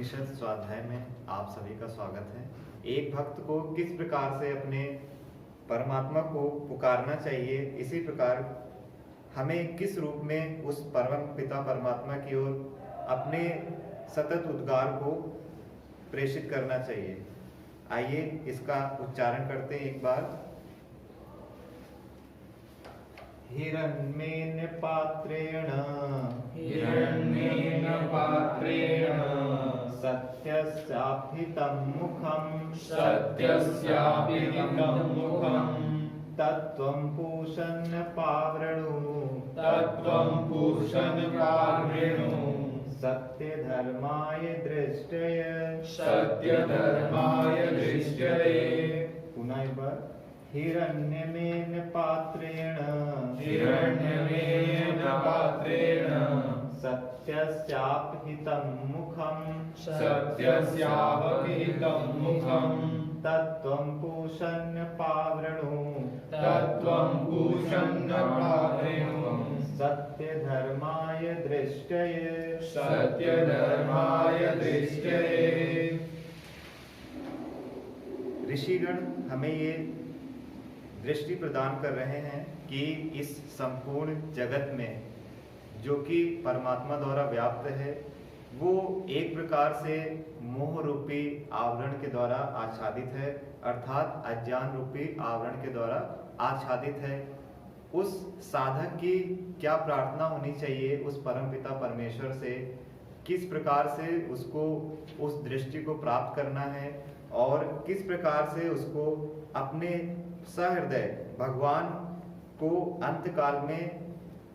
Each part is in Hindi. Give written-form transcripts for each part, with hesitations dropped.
उपनिषद स्वाध्याय में आप सभी का स्वागत है। एक भक्त को किस प्रकार से अपने परमात्मा को पुकारना चाहिए, इसी प्रकार हमें किस रूप में उस परम पिता परमात्मा की ओर अपने सतत उद्गार को प्रेषित करना चाहिए। आइए इसका उच्चारण करते हैं एक बार। हिरण्मेन पात्रेण सत्यस्याभितं मुखं तत्त्वं पूषन् पावृणु सत्यधर्माय दृष्टये। पुनः एक बार। हिरण्यमेन पात्रेण सत्यस्याभितं मुखं तत्त्वं पूषन् पावृणु सत्यधर्माय दृष्टये। ऋषिगण हमें ये दृष्टि प्रदान कर रहे हैं कि इस संपूर्ण जगत में जो कि परमात्मा द्वारा व्याप्त है, वो एक प्रकार से मोह रूपी आवरण के द्वारा आच्छादित है, अर्थात अज्ञान रूपी आवरण के द्वारा आच्छादित है। उस साधक की क्या प्रार्थना होनी चाहिए उस परमपिता परमेश्वर से, किस प्रकार से उसको उस दृष्टि को प्राप्त करना है और किस प्रकार से उसको अपने सहृदय भगवान को अंतकाल में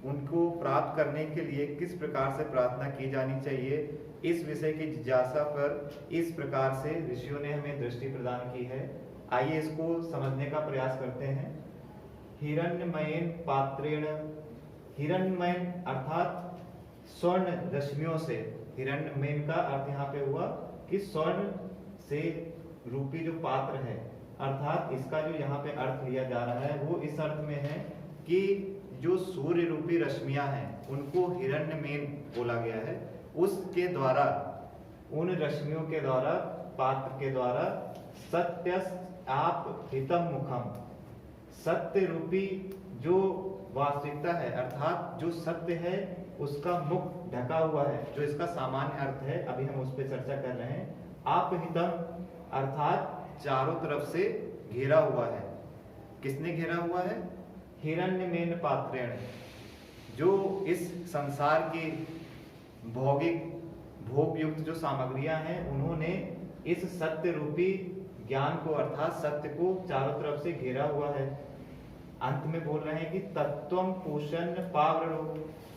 उनको प्राप्त करने के लिए किस प्रकार से प्रार्थना की जानी चाहिए, इस विषय की जिज्ञासा पर इस प्रकार से ऋषियों ने हमें दृष्टि प्रदान की है। आइए इसको समझने का प्रयास करते हैं। हिरण्यमयेन पात्रेण, हिरण्यमय अर्थात स्वर्ण रश्मियों से, हिरण्यमय का अर्थ यहाँ पे हुआ कि स्वर्ण से रूपी जो पात्र है, अर्थात इसका जो यहाँ पे अर्थ लिया जा रहा है वो इस अर्थ में है कि जो सूर्य रूपी रश्मियां हैं उनको हिरण्यमेन बोला गया है। उसके द्वारा, उन रश्मियों के द्वारा, पात्र के द्वारा सत्यस्याभितं मुखम, सत्य रूपी जो वास्तविकता है अर्थात जो सत्य है उसका मुख ढका हुआ है, जो इसका सामान्य अर्थ है, अभी हम उस पर चर्चा कर रहे हैं। आपहितम अर्थात चारों तरफ से घेरा हुआ है। किसने घेरा हुआ है? हिरण्यमेन पात्रेण, जो इस संसार की भौगिक भोग युक्त जो सामग्रियां हैं उन्होंने इस सत्य रूपी ज्ञान को अर्थात सत्य को चारों तरफ से घेरा हुआ है। अंत में बोल रहे हैं कि तत्त्वं पूषन् पावृणु।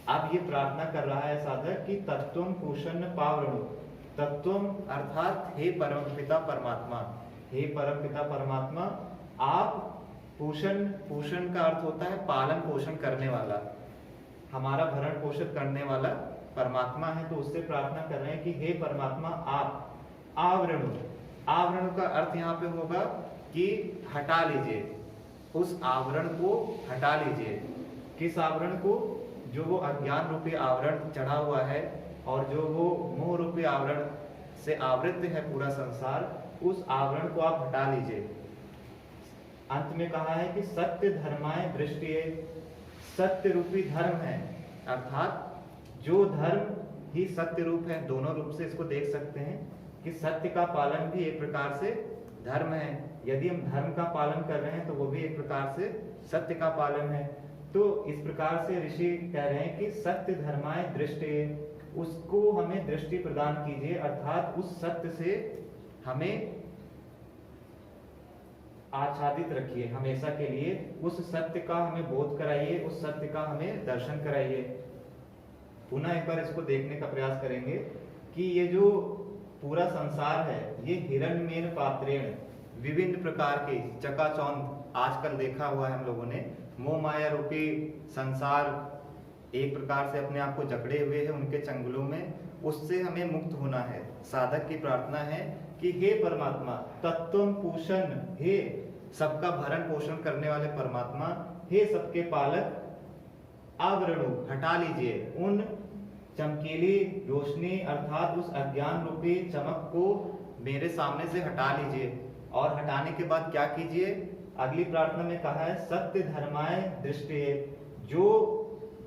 अब ये प्रार्थना कर रहा है साधक कि तत्त्वं पूषन् पावृणु। तत्त्वं अर्थात हे परमपिता परमात्मा, हे परमपिता परमात्मा, आप पोषण, पोषण का अर्थ होता है पालन पोषण करने वाला, हमारा भरण पोषण करने वाला परमात्मा है। तो उससे प्रार्थना कर रहे हैं कि हे परमात्मा आप आवरणु, आवरण का अर्थ यहाँ पे होगा कि हटा लीजिए, उस आवरण को हटा लीजिए। किस आवरण को? जो वो अज्ञान रूपी आवरण चढ़ा हुआ है और जो वो मोह रूपी आवरण से आवृत है पूरा संसार, उस आवरण को आप हटा लीजिए। अंत में कहा है कि सत्य धर्माय दृष्टिये, सत्य रूपी धर्म है, अर्थात जो धर्म ही सत्य रूप है। दोनों रूप से इसको देख सकते हैं कि सत्य का पालन भी एक प्रकार से धर्म है। यदि हम धर्म का पालन कर रहे हैं तो वो भी एक प्रकार से सत्य का पालन है। तो इस प्रकार से ऋषि कह रहे हैं कि सत्य धर्माय दृष्टिये, उसको हमें दृष्टि प्रदान कीजिए, अर्थात उस सत्य से हमें आच्छादित रखिए हमेशा के लिए। उस सत्य का हमें बोध कराइए, उस सत्य का हमें दर्शन कराइए। पुनः एक बार इसको देखने का प्रयास करेंगे कि ये जो पूरा संसार है ये हिरण्यमेन पात्रेण, विभिन्न प्रकार के चकाचौंध आजकल देखा हुआ है हम लोगों ने, मोह माया रूपी संसार एक प्रकार से अपने आप को जकड़े हुए है उनके चंगुलों में, उससे हमें मुक्त होना है। साधक की प्रार्थना है कि हे परमात्मा तत्त्वं पूषन्, हे सबका भरण पोषण करने वाले परमात्मा, हे सबके पालक, आवरणु हटा लीजिए उन चमकीली रोशनी अर्थात उस अज्ञान रूपी चमक को मेरे सामने से हटा लीजिए। और हटाने के बाद क्या कीजिए, अगली प्रार्थना में कहा है सत्य धर्माय दृष्टि, जो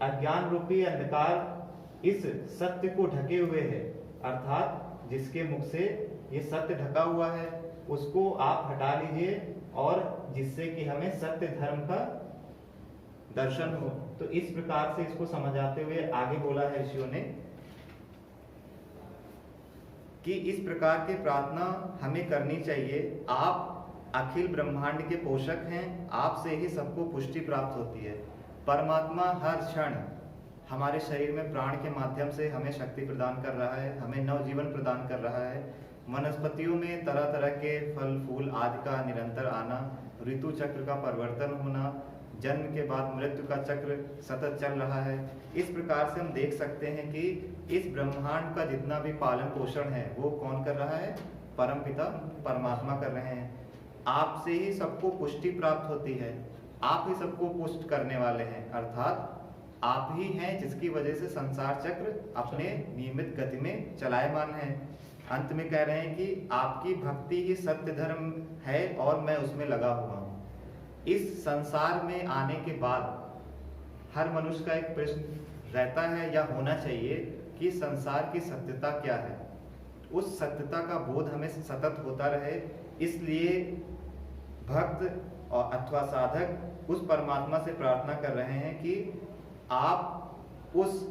अज्ञान रूपी अंधकार इस सत्य को ढके हुए है, अर्थात जिसके मुख से ये सत्य ढका हुआ है उसको आप हटा लीजिए, और जिससे कि हमें सत्य धर्म का दर्शन हो। तो इस प्रकार से इसको समझाते हुए आगे बोला है ऋषियों ने कि इस प्रकार की प्रार्थना हमें करनी चाहिए। आप अखिल ब्रह्मांड के पोषक हैं, आपसे ही सबको पुष्टि प्राप्त होती है। परमात्मा हर क्षण हमारे शरीर में प्राण के माध्यम से हमें शक्ति प्रदान कर रहा है, हमें नवजीवन प्रदान कर रहा है। वनस्पतियों में तरह तरह के फल फूल आदि का निरंतर आना, ऋतु चक्र का परिवर्तन होना, जन्म के बाद मृत्यु का चक्र सतत चल रहा है। इस प्रकार से हम देख सकते हैं कि इस ब्रह्मांड का जितना भी पालन पोषण है वो कौन कर रहा है, परमपिता परमात्मा कर रहे हैं। आपसे ही सबको पुष्टि प्राप्त होती है, आप ही सबको पुष्ट करने वाले हैं, अर्थात आप ही हैं जिसकी वजह से संसार चक्र अपने नियमित गति में चलायमान है। अंत में कह रहे हैं कि आपकी भक्ति ही सत्य धर्म है और मैं उसमें लगा हुआ हूँ। इस संसार में आने के बाद हर मनुष्य का एक प्रश्न रहता है या होना चाहिए कि संसार की सत्यता क्या है। उस सत्यता का बोध हमें सतत होता रहे, इसलिए भक्त और अथवा साधक उस परमात्मा से प्रार्थना कर रहे हैं कि आप उस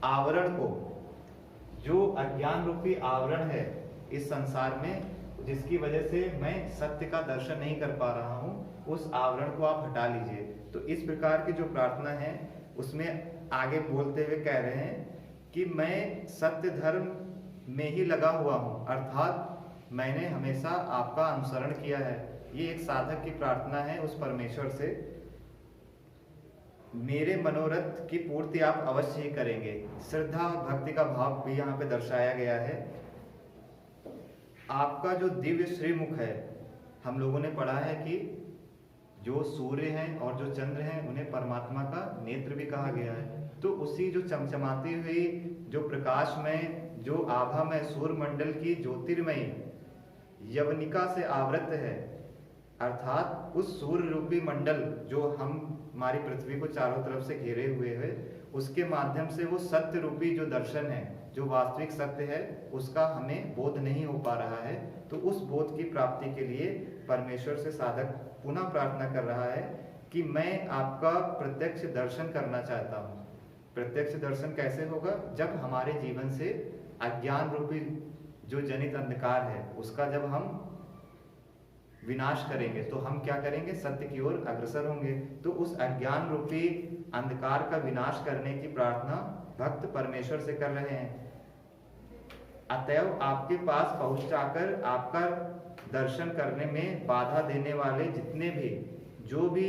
आवरण को, जो अज्ञान रूपी आवरण है इस संसार में, जिसकी वजह से मैं सत्य का दर्शन नहीं कर पा रहा हूँ, उस आवरण को आप हटा लीजिए। तो इस प्रकार की जो प्रार्थना है उसमें आगे बोलते हुए कह रहे हैं कि मैं सत्य धर्म में ही लगा हुआ हूँ, अर्थात मैंने हमेशा आपका अनुसरण किया है। ये एक साधक की प्रार्थना है उस परमेश्वर से, मेरे मनोरथ की पूर्ति आप अवश्य ही करेंगे। श्रद्धा और भक्ति का भाव भी यहाँ पे दर्शाया गया है। आपका जो दिव्य श्रीमुख है, हम लोगों ने पढ़ा है कि जो सूर्य हैं और जो चंद्र हैं उन्हें परमात्मा का नेत्र भी कहा गया है। तो उसी जो चमचमाती हुई जो प्रकाश में जो आभा में सूर्य मंडल की ज्योतिर्मयी यवनिका से आवृत है, अर्थात उस सूर्य रूपी मंडल जो हमारी पृथ्वी को चारों तरफ से घेरे हुए है, उसके माध्यम से वो सत्य रूपी जो दर्शन है, जो वास्तविक सत्य है, उसका हमें बोध नहीं हो पा रहा है। तो उस बोध की प्राप्ति के लिए परमेश्वर से साधक पुनः प्रार्थना कर रहा है कि मैं आपका प्रत्यक्ष दर्शन करना चाहता हूँ। प्रत्यक्ष दर्शन कैसे होगा? जब हमारे जीवन से अज्ञान रूपी जो जनित अंधकार है उसका जब हम विनाश करेंगे तो हम क्या करेंगे? सत्य की ओर अग्रसर होंगे। तो उस अज्ञान रूपी अंधकार का विनाश करने की प्रार्थना भक्त परमेश्वर से कर रहे हैं। अतएव आपके पास पहुंच जाकर आपका दर्शन करने में बाधा देने वाले जितने भी जो भी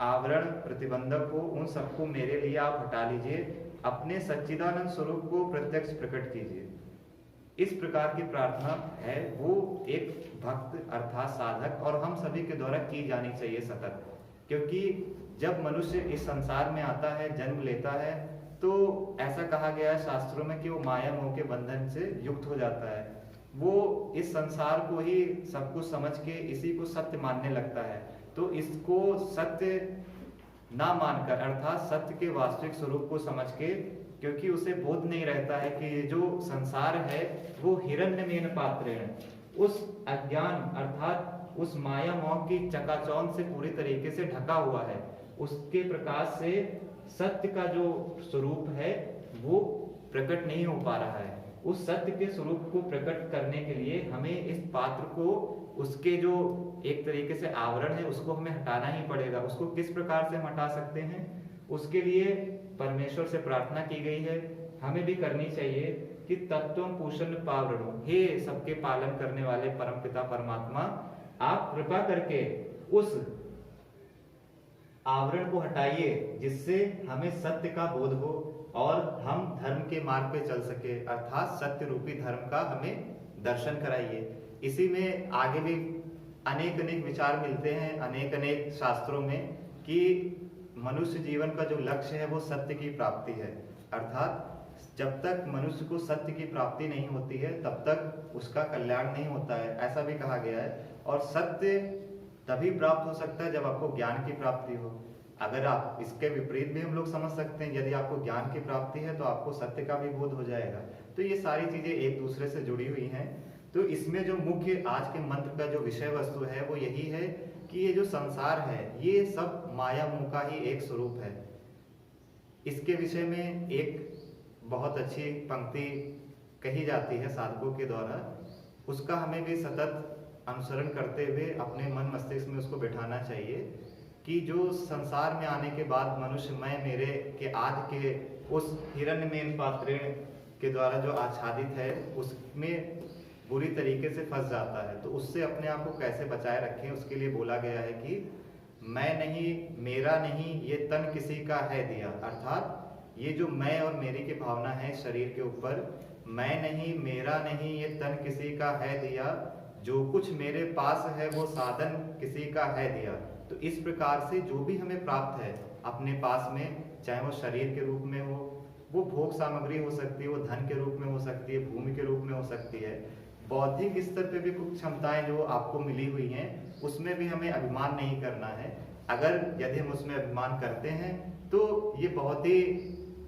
आवरण प्रतिबंधक हो, उन सबको मेरे लिए आप हटा लीजिए, अपने सच्चिदानंद स्वरूप को प्रत्यक्ष प्रकट कीजिए। इस प्रकार की प्रार्थना है वो एक भक्त अर्थात साधक और हम सभी के द्वारा की जानी चाहिए सतत। क्योंकि जब मनुष्य इस संसार में आता है, जन्म लेता है, तो ऐसा कहा गया है शास्त्रों में कि वो माया मोह के बंधन से युक्त हो जाता है। वो इस संसार को ही सब कुछ समझ के इसी को सत्य मानने लगता है। तो इसको सत्य ना मानकर अर्थात सत्य के वास्तविक स्वरूप को समझ के, क्योंकि उसे बोध नहीं रहता है कि जो संसार है वो हिरण्यमेन पात्रेण, उस अज्ञान अर्थात उस माया मोह की चकाचौंध से पूरी तरीके से ढका हुआ है। उसके प्रकाश से सत्य का जो स्वरूप है वो प्रकट नहीं हो पा रहा है। उस सत्य के स्वरूप को प्रकट करने के लिए हमें इस पात्र को, उसके जो एक तरीके से आवरण है, उसको हमें हटाना ही पड़ेगा। उसको किस प्रकार से हम हटा सकते हैं? उसके लिए परमेश्वर से प्रार्थना की गई है, हमें भी करनी चाहिए कि तत्वम पूषण पावरणो, हे सबके पालन करने वाले परमपिता परमात्मा, आप कृपा करके उस आवरण को हटाइए जिससे हमें सत्य का बोध हो और हम धर्म के मार्ग पे चल सके, अर्थात सत्य रूपी धर्म का हमें दर्शन कराइए। इसी में आगे भी अनेक अनेक विचार मिलते हैं अनेक अनेक शास्त्रों में कि मनुष्य जीवन का जो लक्ष्य है वो सत्य की प्राप्ति है, अर्थात जब तक मनुष्य को सत्य की प्राप्ति नहीं होती है तब तक उसका कल्याण नहीं होता है, ऐसा भी कहा गया है। और सत्य तभी प्राप्त हो सकता है जब आपको ज्ञान की प्राप्ति हो। अगर आप इसके विपरीत भी हम लोग समझ सकते हैं, यदि आपको ज्ञान की प्राप्ति है तो आपको सत्य का भी बोध हो जाएगा। तो ये सारी चीजें एक दूसरे से जुड़ी हुई हैं। तो इसमें जो मुख्य आज के मंत्र का जो विषय वस्तु है वो यही है कि ये जो संसार है ये सब माया मोह का ही एक स्वरूप है। इसके विषय में एक बहुत अच्छी पंक्ति कही जाती है साधकों के द्वारा, उसका हमें भी सतत अनुसरण करते हुए अपने मन मस्तिष्क में उसको बिठाना चाहिए कि जो संसार में आने के बाद मनुष्य मैं मेरे के आदि के उस हिरण्यमेन पात्रेण के द्वारा जो आच्छादित है उसमें बुरी तरीके से फंस जाता है। तो उससे अपने आप को कैसे बचाए रखें उसके लिए बोला गया है कि मैं नहीं, मेरा नहीं, ये तन किसी का है दिया। अर्थात ये जो मैं और मेरी की भावना है शरीर के ऊपर, मैं नहीं, मेरा नहीं, ये तन किसी का है दिया, जो कुछ मेरे पास है वो साधन किसी का है दिया। तो इस प्रकार से जो भी हमें प्राप्त है अपने पास में, चाहे वो शरीर के रूप में हो, वो भोग सामग्री हो सकती है, वो धन के रूप में हो सकती है, भूमि के रूप में हो सकती है, बौद्धिक स्तर पे भी कुछ क्षमताएं जो आपको मिली हुई हैं उसमें भी हमें अभिमान नहीं करना है। अगर यदि हम उसमें अभिमान करते हैं तो ये बहुत ही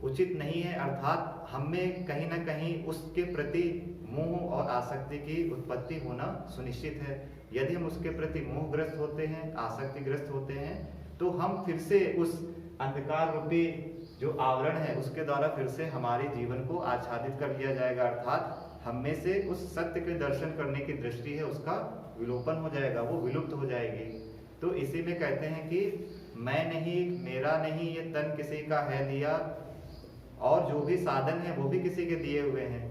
उचित नहीं है। अर्थात हमें कहीं ना कहीं उसके प्रति मोह और आसक्ति की उत्पत्ति होना सुनिश्चित है। यदि हम उसके प्रति मोहग्रस्त होते हैं, आसक्तिग्रस्त होते हैं, तो हम फिर से उस अंधकार रूपी जो आवरण है उसके द्वारा फिर से हमारे जीवन को आच्छादित कर लिया जाएगा। अर्थात हम में से उस सत्य के दर्शन करने की दृष्टि है उसका विलोपन हो जाएगा, वो विलुप्त हो जाएगी। तो इसी में कहते हैं कि मैं नहीं, मेरा नहीं, ये तन किसी का है दिया, और जो भी साधन है वो भी किसी के दिए हुए हैं।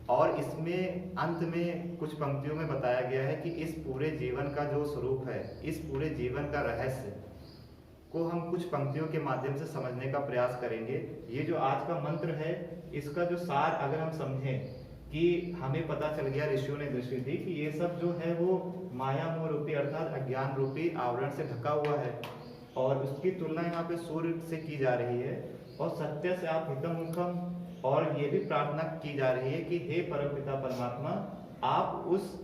और इसमें अंत में कुछ पंक्तियों में बताया गया है कि इस पूरे जीवन का जो स्वरूप है, इस पूरे जीवन का रहस्य को हम कुछ पंक्तियों के माध्यम से समझने का प्रयास करेंगे। ये जो आज का मंत्र है इसका जो सार अगर हम समझें कि हमें पता चल गया, ऋषियों ने दृष्टि दी कि ये सब जो है वो माया मोह रूपी अर्थात अज्ञान रूपी आवरण से ढका हुआ है, और उसकी तुलना यहाँ पे सूर्य से की जा रही है, और सत्य से आप हितम मुखम, और ये भी प्रार्थना की जा रही है कि हे परमपिता परमात्मा आप उस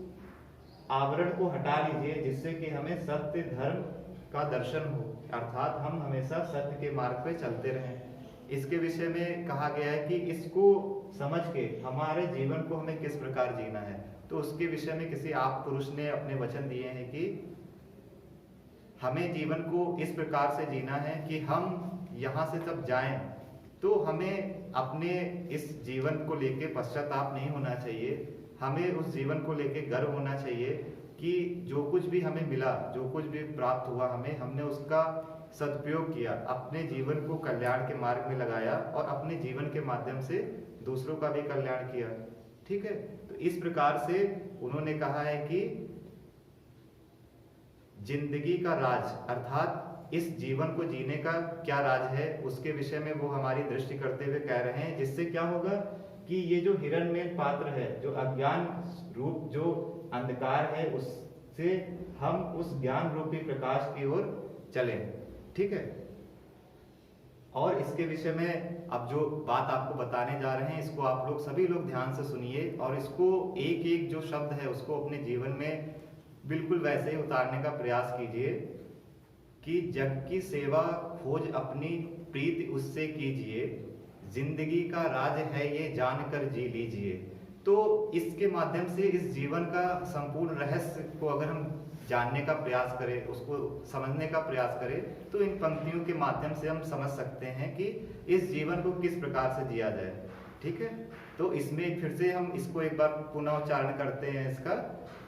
आवरण को हटा लीजिए जिससे कि हमें सत्य धर्म का दर्शन हो, अर्थात हम हमेशा सत्य के मार्ग पे चलते रहें। इसके विषय में कहा गया है कि इसको समझ के हमारे जीवन को हमें किस प्रकार जीना है। तो उसके विषय में किसी आप पुरुष ने अपने वचन दिए हैं कि हमें जीवन को इस प्रकार से जीना है कि हम यहाँ से जब जाएं तो हमें अपने इस जीवन को लेके पश्चाताप नहीं होना चाहिए, हमें उस जीवन को लेके गर्व होना चाहिए कि जो कुछ भी हमें मिला, जो कुछ भी प्राप्त हुआ हमें, हमने उसका सदुपयोग किया, अपने जीवन को कल्याण के मार्ग में लगाया और अपने जीवन के माध्यम से दूसरों का भी कल्याण किया। ठीक है, तो इस प्रकार से उन्होंने कहा है कि जिंदगी का राज अर्थात इस जीवन को जीने का क्या राज है उसके विषय में वो हमारी दृष्टि करते हुए कह रहे हैं, जिससे क्या होगा कि ये जो हिरण्यमेन पात्र है, जो अज्ञान रूप जो अंधकार है, उससे हम उस ज्ञान रूपी प्रकाश की ओर चलें। ठीक है, और इसके विषय में अब जो बात आपको बताने जा रहे हैं इसको आप लोग सभी लोग ध्यान से सुनिए, और इसको एक एक जो शब्द है उसको अपने जीवन में बिल्कुल वैसे ही उतारने का प्रयास कीजिए कि जग की सेवा खोज अपनी प्रीति उससे कीजिए, जिंदगी का राज है ये जानकर जी लीजिए। तो इसके माध्यम से इस जीवन का संपूर्ण रहस्य को अगर हम जानने का प्रयास करें, उसको समझने का प्रयास करें, तो इन पंक्तियों के माध्यम से हम समझ सकते हैं कि इस जीवन को किस प्रकार से जिया जाए। ठीक है, तो इसमें फिर से हम इसको एक बार पुनः उच्चारण करते हैं इसका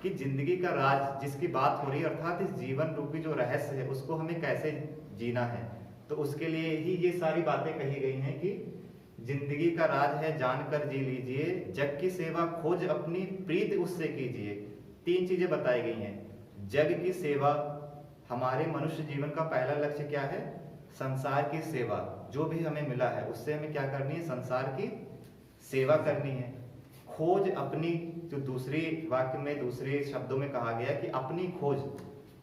कि जिंदगी का राज जिसकी बात हो रही है, अर्थात इस जीवन रूपी जो रहस्य है उसको हमें कैसे जीना है। तो उसके लिए ही ये सारी बातें कही गई हैं कि जिंदगी का राज है जानकर जी लीजिए, जग की सेवा खोज अपनी प्रीति उससे कीजिए। 3 चीजें बताई गई हैं। जग की सेवा, हमारे मनुष्य जीवन का पहला लक्ष्य क्या है? संसार की सेवा। जो भी हमें मिला है उससे हमें क्या करनी है? संसार की सेवा करनी है। खोज अपनी, जो दूसरी वाक्य में दूसरे शब्दों में कहा गया कि अपनी खोज,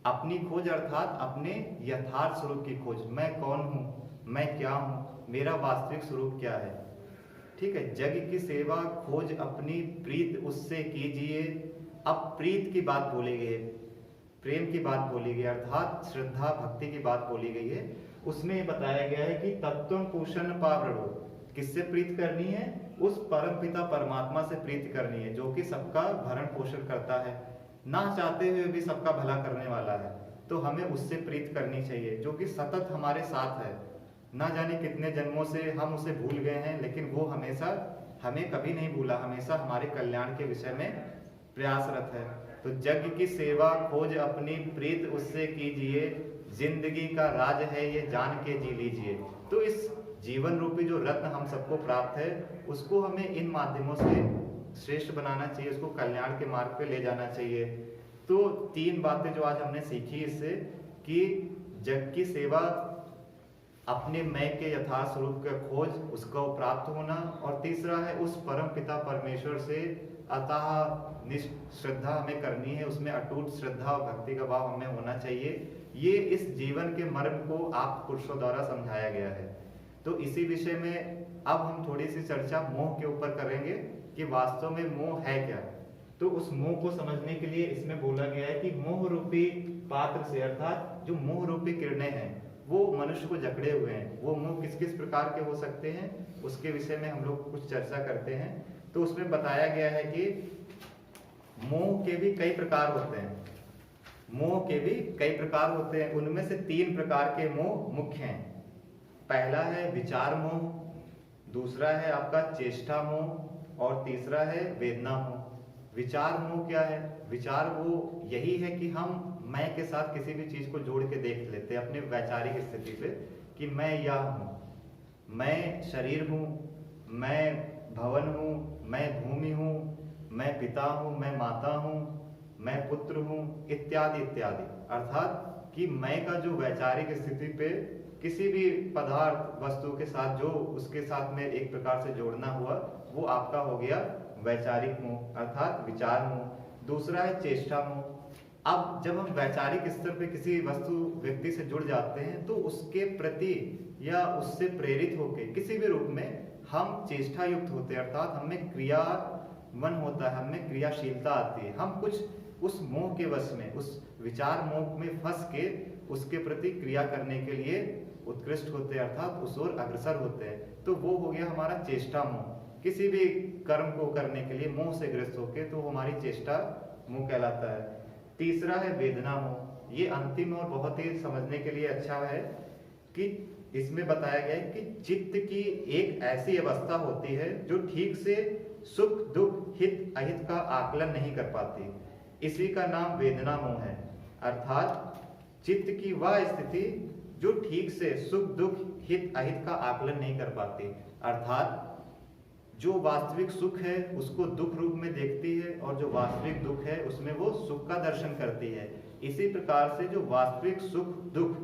अपनी खोज अर्थात अपने यथार्थ स्वरूप की खोज। मैं कौन हूँ, मैं क्या हूँ, मेरा वास्तविक स्वरूप क्या है। ठीक है, जग की सेवा खोज अपनी प्रीत उससे कीजिए। अब प्रीत की बात बोली गई है, प्रेम की बात बोली गई, अर्थात श्रद्धा भक्ति की बात बोली गई है। उसमें बताया गया है कि तत्वं पूषण पावरणो, किससे प्रीत करनी है? उस परम पिता परमात्मा से प्रीत करनी है, जो कि सबका भरण पोषण करता है, ना चाहते हुए भी सबका भला करने वाला है। तो हमें उससे प्रीत करनी चाहिए, जो कि सतत हमारे साथ है। ना जाने कितने जन्मों से हम उसे भूल गए हैं, लेकिन वो हमेशा हमें कभी नहीं भूला, हमेशा हमारे कल्याण के विषय में प्रयासरत है। तो यज्ञ की सेवा खोज अपनी प्रीत उससे कीजिए, जिंदगी का राज है ये जान के जी लीजिए। तो इस जीवन रूपी जो रत्न हम सबको प्राप्त है, उसको हमें इन माध्यमों से श्रेष्ठ बनाना चाहिए, उसको कल्याण के मार्ग पे ले जाना चाहिए। तो 3 बातें जो आज हमने सीखी इससे, कि जग की सेवा, अपने मैं के यथार्थ स्वरूप का खोज, उसको प्राप्त होना, और तीसरा है उस परम पिता परमेश्वर से अतः निष्ठ श्रद्धा हमें करनी है, उसमें अटूट श्रद्धा और भक्ति का भाव हमें होना चाहिए। ये इस जीवन के मर्म को आप पुरुषों द्वारा समझाया गया है। तो इसी विषय में अब हम थोड़ी सी चर्चा मोह के ऊपर करेंगे कि वास्तव में मोह है क्या। तो उस मोह को समझने के लिए इसमें बोला गया है कि मोह रूपी पात्र से, अर्थात जो मोह रूपी किरणें हैं वो मनुष्य को जकड़े हुए हैं। वो मोह किस किस प्रकार के हो सकते हैं, उसके विषय में हम लोग कुछ चर्चा करते हैं। तो उसमें बताया गया है कि मोह के भी कई प्रकार होते हैं, मोह के भी कई प्रकार होते हैं। उनमें से 3 प्रकार के मोह मुख्य हैं। पहला है विचार मोह, दूसरा है आपका चेष्टा मोह, और तीसरा है वेदना मोह। विचार मोह क्या है? विचार वो यही है कि हम मैं के साथ किसी भी चीज को जोड़ के देख लेते हैं अपने वैचारिक स्थिति पे, कि मैं यह हूँ, मैं शरीर हूँ, मैं भवन हूँ, मैं भूमि हूँ, मैं पिता हूँ, मैं माता हूँ, मैं पुत्र हूँ, इत्यादि इत्यादि। अर्थात कि मैं का जो वैचारिक स्थिति पे किसी भी पदार्थ वस्तु के साथ जो उसके साथ में एक प्रकार से जोड़ना हुआ, वो आपका हो गया वैचारिक मोह, अर्थात विचार मोह। दूसरा है चेष्टा मोह। अब जब हम वैचारिक स्तर पे किसी वस्तु व्यक्ति से जुड़ जाते हैं, तो उसके प्रति या उससे प्रेरित होकर किसी भी रूप में हम चेष्टा युक्त होते हैं, अर्थात हमें क्रिया मन होता है, हमें क्रियाशीलता आती है। हम कुछ उस मोह के वश में, उस विचार मोह में फंस के उसके प्रति क्रिया करने के लिए उत्कृष्ट होते हैं, अर्थात उस ओर अग्रसर होते हैं। तो वो हो गया हमारा चेष्टा मोह। किसी भी कर्म को करने के लिए मोह से ग्रस्त होके, तो हमारी चेष्टा मोह कहलाता है। तीसरा है वेदना मोह। ये अंतिम और बहुत ही समझने के लिए अच्छा है कि इसमें बताया गया है कि चित्त की एक ऐसी अवस्था होती है जो ठीक से सुख दुख हित अहित का आकलन नहीं कर पाती, इसी का नाम वेदना मोह है। अर्थात चित्त की वह स्थिति जो ठीक से सुख दुख हित अहित का आकलन नहीं कर पाती, अर्थात जो वास्तविक सुख है उसको दुख रूप में देखती है, और जो वास्तविक दुख है उसमें वो सुख का दर्शन करती है। इसी प्रकार से जो वास्तविक सुख दुख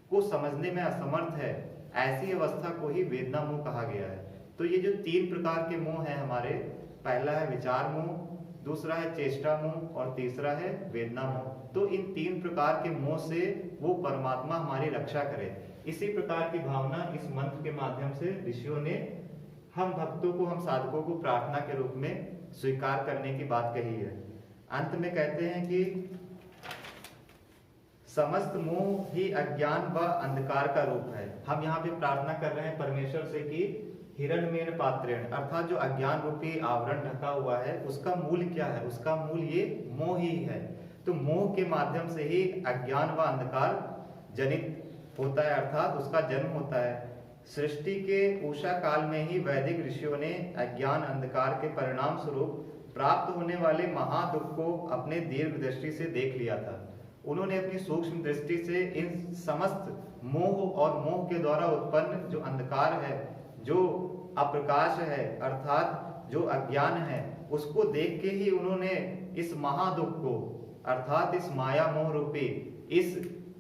को समझने में असमर्थ है, ऐसी अवस्था को ही वेदना मोह कहा गया है। तो ये जो 3 प्रकार के मोह हैं हमारे, पहला है विचार मोह, दूसरा है चेष्टा मोह, और तीसरा है वेदना मोह। तो इन 3 प्रकार के मोह से वो परमात्मा हमारी रक्षा करे, इसी प्रकार की भावना इस मंत्र के माध्यम से ऋषियों ने हम भक्तों को, हम साधकों को प्रार्थना के रूप में स्वीकार करने की बात कही है। अंत में कहते हैं कि समस्त मोह ही अज्ञान व अंधकार का रूप है। हम यहाँ पे प्रार्थना कर रहे हैं परमेश्वर से कि हिरण्यमेन पात्रेण, अर्थात जो अज्ञान रूपी आवरण ढका हुआ है उसका मूल क्या है? उसका मूल ये मोह ही है। तो मोह के माध्यम से ही अज्ञान व अंधकार जनित होता है, अर्थात उसका जन्म होता है। सृष्टि के उषा काल में ही वैदिक ऋषियों ने अज्ञान अंधकार के परिणाम स्वरूप प्राप्त होने वाले महादुख को अपने दीर्घ दृष्टि से देख लिया था। उन्होंने अपनी सूक्ष्म दृष्टि से इन समस्त मोह और मोह के द्वारा उत्पन्न जो अंधकार है, जो अप्रकाश है, अर्थात जो अज्ञान है, उसको देख के ही उन्होंने इस महादुख को, अर्थात इस माया मोह रूपी इस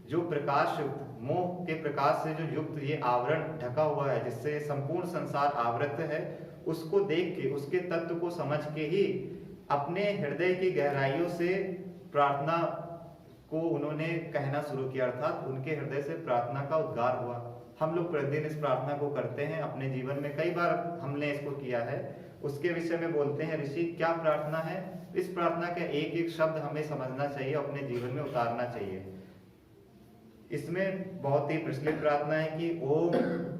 जो प्रकाश युक्त, मोह के प्रकाश से जो युक्त ये आवरण ढका हुआ है, जिससे संपूर्ण संसार आवृत है, उसको देख के, उसके तत्व को समझ के ही अपने हृदय की गहराइयों से प्रार्थना को उन्होंने कहना शुरू किया, अर्थात उनके हृदय से प्रार्थना का उद्गार हुआ। हम लोग प्रतिदिन इस प्रार्थना को करते हैं अपने जीवन में, कई बार हमने इसको किया है। उसके विषय में बोलते हैं ऋषि, क्या प्रार्थना है। इस प्रार्थना का एक एक शब्द हमें समझना चाहिए, अपने जीवन में उतारना चाहिए। इसमें बहुत ही प्रचलित प्रार्थना है कि ओम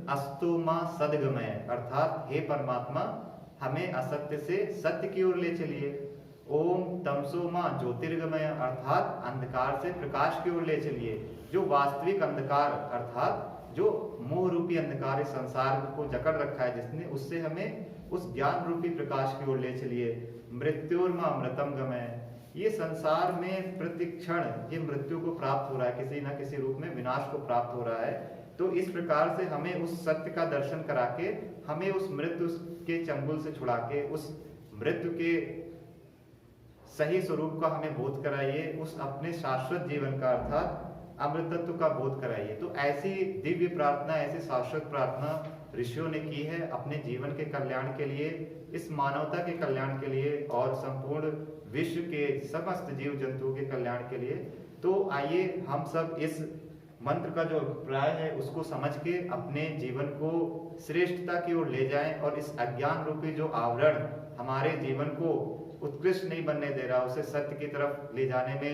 अस्तु मां सद्गमय, अर्थात हे परमात्मा हमें असत्य से सत्य की ओर ले चलिए। ओम तमसो मां ज्योतिर्गमय, अर्थात अंधकार से प्रकाश की ओर ले चलिए। जो वास्तविक अंधकार अर्थात जो मोह रूपी अंधकार इस संसार को जकड़ रखा है जिसने, उससे हमें उस ज्ञान रूपी प्रकाश की ओर ले चलिए। मृत्युर्मा अमृतम गमय, ये संसार में प्रतिक्षण ये मृत्यु को प्राप्त हो रहा है, किसी ना किसी रूप में विनाश को प्राप्त हो रहा है। तो इस प्रकार से हमें उस सत्य का दर्शन करा के, हमें उस मृत्यु के चंगुल से छुड़ा के, उस मृत्यु के सही स्वरूप का हमें बोध कराइए, उस अपने शाश्वत जीवन का अर्थात अमृतत्व का बोध कराइए। तो ऐसी दिव्य प्रार्थना, ऐसी शाश्वत प्रार्थना ऋषियों ने की है अपने जीवन के कल्याण के लिए, इस मानवता के कल्याण के लिए और संपूर्ण विश्व के समस्त जीव जंतुओं के कल्याण के लिए। तो आइए हम सब इस मंत्र का जो अभिप्राय है उसको समझ के अपने जीवन को श्रेष्ठता की ओर ले जाएं, और इस अज्ञान रूपी जो आवरण हमारे जीवन को उत्कृष्ट नहीं बनने दे रहा, उसे सत्य की तरफ ले जाने में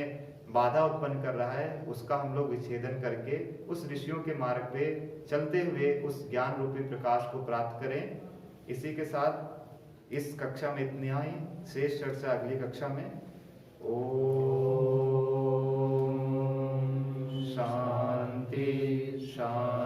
बाधा उत्पन्न कर रहा है, उसका हम लोग विच्छेदन करके उस ऋषियों के मार्ग पे चलते हुए उस ज्ञान रूपी प्रकाश को प्राप्त करें। इसी के साथ इस कक्षा में इतना ही, शेष चर्चा अगली कक्षा में। ओम शांति शांति।